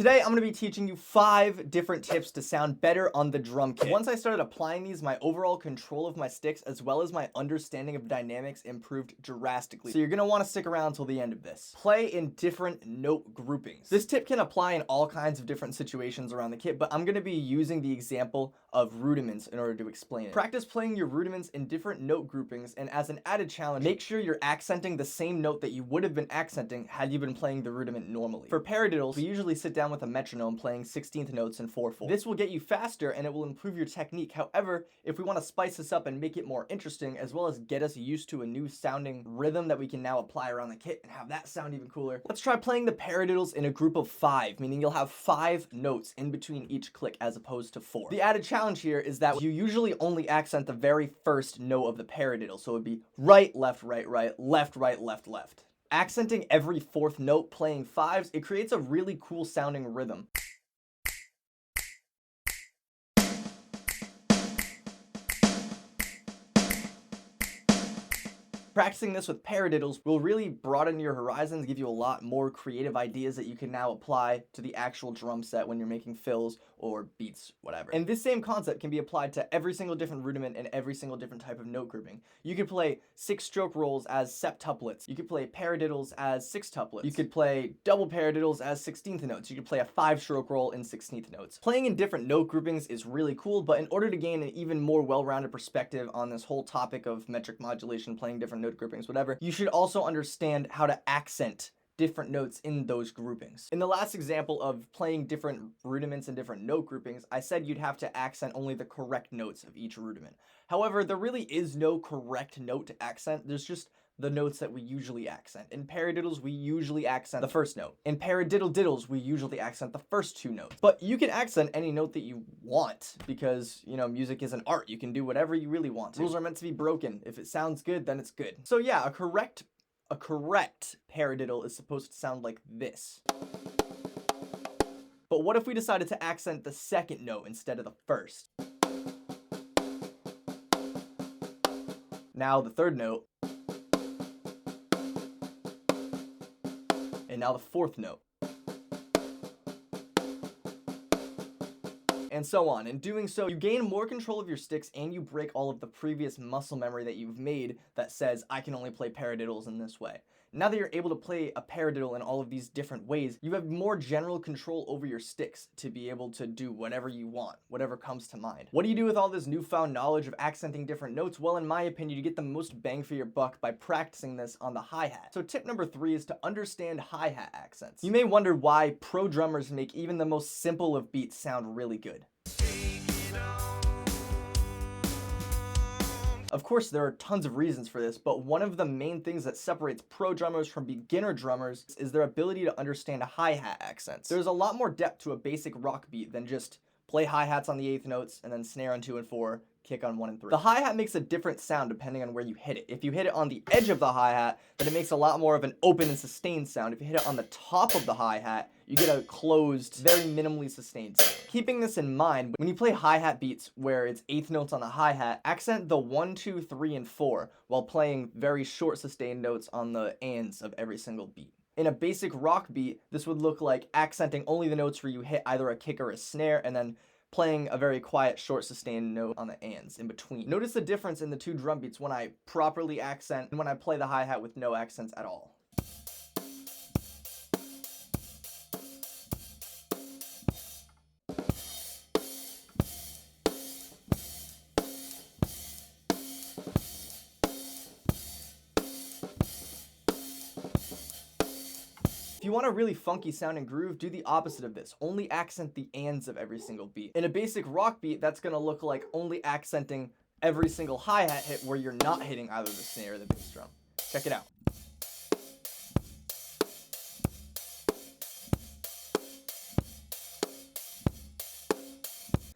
Today, I'm going to be teaching you 5 different tips to sound better on the drum kit. Once I started applying these, my overall control of my sticks as well as my understanding of dynamics improved drastically. So you're going to want to stick around till the end of this. Play in different note groupings. This tip can apply in all kinds of different situations around the kit, but I'm going to be using the example of rudiments in order to explain it. Practice playing your rudiments in different note groupings, and as an added challenge, make sure you're accenting the same note that you would have been accenting had you been playing the rudiment normally. For paradiddles, we usually sit down with a metronome playing 16th notes in 4/4. This will get you faster and it will improve your technique. However, if we want to spice this up and make it more interesting, as well as get us used to a new sounding rhythm that we can now apply around the kit and have that sound even cooler, let's try playing the paradiddles in a group of 5, meaning you'll have 5 notes in between each click as opposed to 4. The added challenge here is that you usually only accent the very first note of the paradiddle, so it would be right, left, right, left, left, left. Accenting every 4th note playing 5s, it creates a really cool sounding rhythm. Practicing this with paradiddles will really broaden your horizons, give you a lot more creative ideas that you can now apply to the actual drum set when you're making fills or beats, whatever. And this same concept can be applied to every single different rudiment and every single different type of note grouping. You could play 6-stroke rolls as septuplets. You could play paradiddles as sextuplets. You could play double paradiddles as 16th notes. You could play a 5-stroke roll in 16th notes. Playing in different note groupings is really cool, but in order to gain an even more well-rounded perspective on this whole topic of metric modulation, playing different note groupings, whatever, you should also understand how to accent different notes in those groupings. In the last example of playing different rudiments and different note groupings, I said you'd have to accent only the correct notes of each rudiment. However, there really is no correct note to accent. There's just the notes that we usually accent. In paradiddles, we usually accent the first note. In paradiddle-diddles, we usually accent the first 2 notes. But you can accent any note that you want because, you know, music is an art. You can do whatever you really want to. Rules are meant to be broken. If it sounds good, then it's good. So yeah, a correct paradiddle is supposed to sound like this. But what if we decided to accent the 2nd note instead of the 1st? Now the 3rd note. And now the 4th note. And so on. In doing so, you gain more control of your sticks and you break all of the previous muscle memory that you've made that says, I can only play paradiddles in this way. Now that you're able to play a paradiddle in all of these different ways, you have more general control over your sticks to be able to do whatever you want, whatever comes to mind. What do you do with all this newfound knowledge of accenting different notes? Well, in my opinion, you get the most bang for your buck by practicing this on the hi-hat. So tip number 3 is to understand hi-hat accents. You may wonder why pro drummers make even the most simple of beats sound really good. Of course, there are tons of reasons for this, but one of the main things that separates pro drummers from beginner drummers is their ability to understand hi-hat accents. There's a lot more depth to a basic rock beat than just play hi-hats on the 8th notes and then snare on 2 and 4, kick on 1 and 3. The hi-hat makes a different sound depending on where you hit it. If you hit it on the edge of the hi-hat, then it makes a lot more of an open and sustained sound. If you hit it on the top of the hi-hat, you get a closed, very minimally sustained sound. Keeping this in mind, when you play hi-hat beats where it's 8th notes on the hi-hat, accent the 1, 2, 3, and 4 while playing very short sustained notes on the ands of every single beat. In a basic rock beat, this would look like accenting only the notes where you hit either a kick or a snare, and then playing a very quiet, short, sustained note on the ands in between. Notice the difference in the 2 drum beats when I properly accent and when I play the hi-hat with no accents at all. If you want a really funky sounding groove, do the opposite of this. Only accent the ands of every single beat. In a basic rock beat, that's gonna look like only accenting every single hi-hat hit where you're not hitting either the snare or the bass drum. Check it out.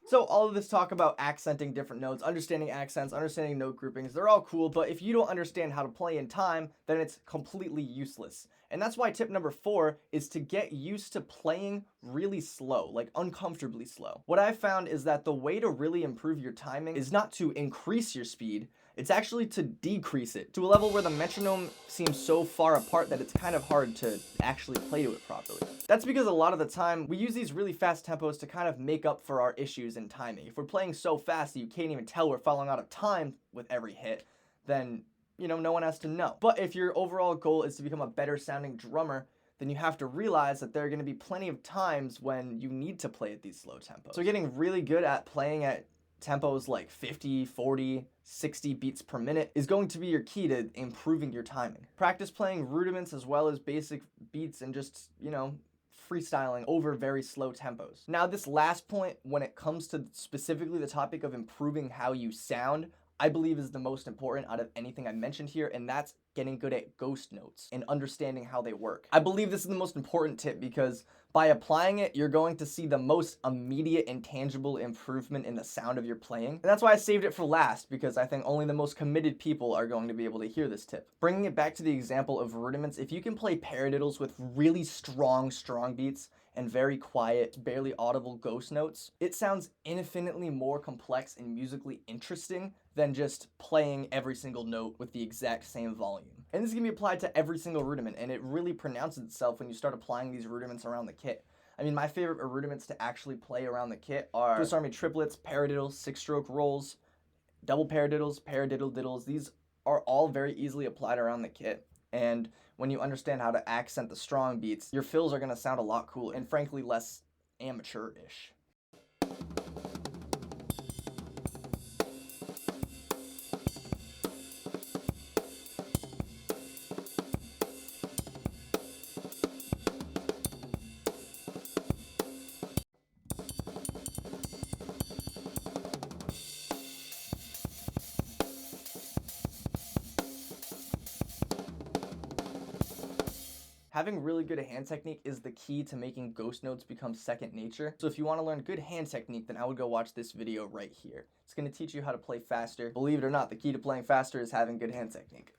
So all of this talk about accenting different notes, understanding accents, understanding note groupings, they're all cool, but if you don't understand how to play in time, then it's completely useless. And that's why tip number 4 is to get used to playing really slow, like uncomfortably slow. What I've found is that the way to really improve your timing is not to increase your speed, It's actually to decrease it to a level where the metronome seems so far apart that it's kind of hard to actually play to it properly. That's because a lot of the time we use these really fast tempos to kind of make up for our issues in timing. If we're playing so fast that you can't even tell we're falling out of time with every hit, then, you know, no one has to know. But if your overall goal is to become a better sounding drummer, then you have to realize that there are going to be plenty of times when you need to play at these slow tempos. So getting really good at playing at tempos like 50, 40, 60 beats per minute is going to be your key to improving your timing. Practice playing rudiments as well as basic beats and just, you know, freestyling over very slow tempos. Now, this last point, when it comes to specifically the topic of improving how you sound, I believe is the most important out of anything I mentioned here, and that's getting good at ghost notes and understanding how they work. I believe this is the most important tip because by applying it, you're going to see the most immediate and tangible improvement in the sound of your playing. And that's why I saved it for last, because I think only the most committed people are going to be able to hear this tip. Bringing it back to the example of rudiments, if you can play paradiddles with really strong beats and very quiet, barely audible ghost notes, it sounds infinitely more complex and musically interesting than just playing every single note with the exact same volume. And this can be applied to every single rudiment, and it really pronounces itself when you start applying these rudiments around the kit. I mean, my favorite rudiments to actually play around the kit are Swiss Army triplets, paradiddles, six-stroke rolls, double paradiddles, paradiddle diddles. These are all very easily applied around the kit. And when you understand how to accent the strong beats, your fills are going to sound a lot cooler and frankly less amateur-ish. Having really good hand technique is the key to making ghost notes become second nature. So if you want to learn good hand technique, then I would go watch this video right here. It's going to teach you how to play faster. Believe it or not, the key to playing faster is having good hand technique.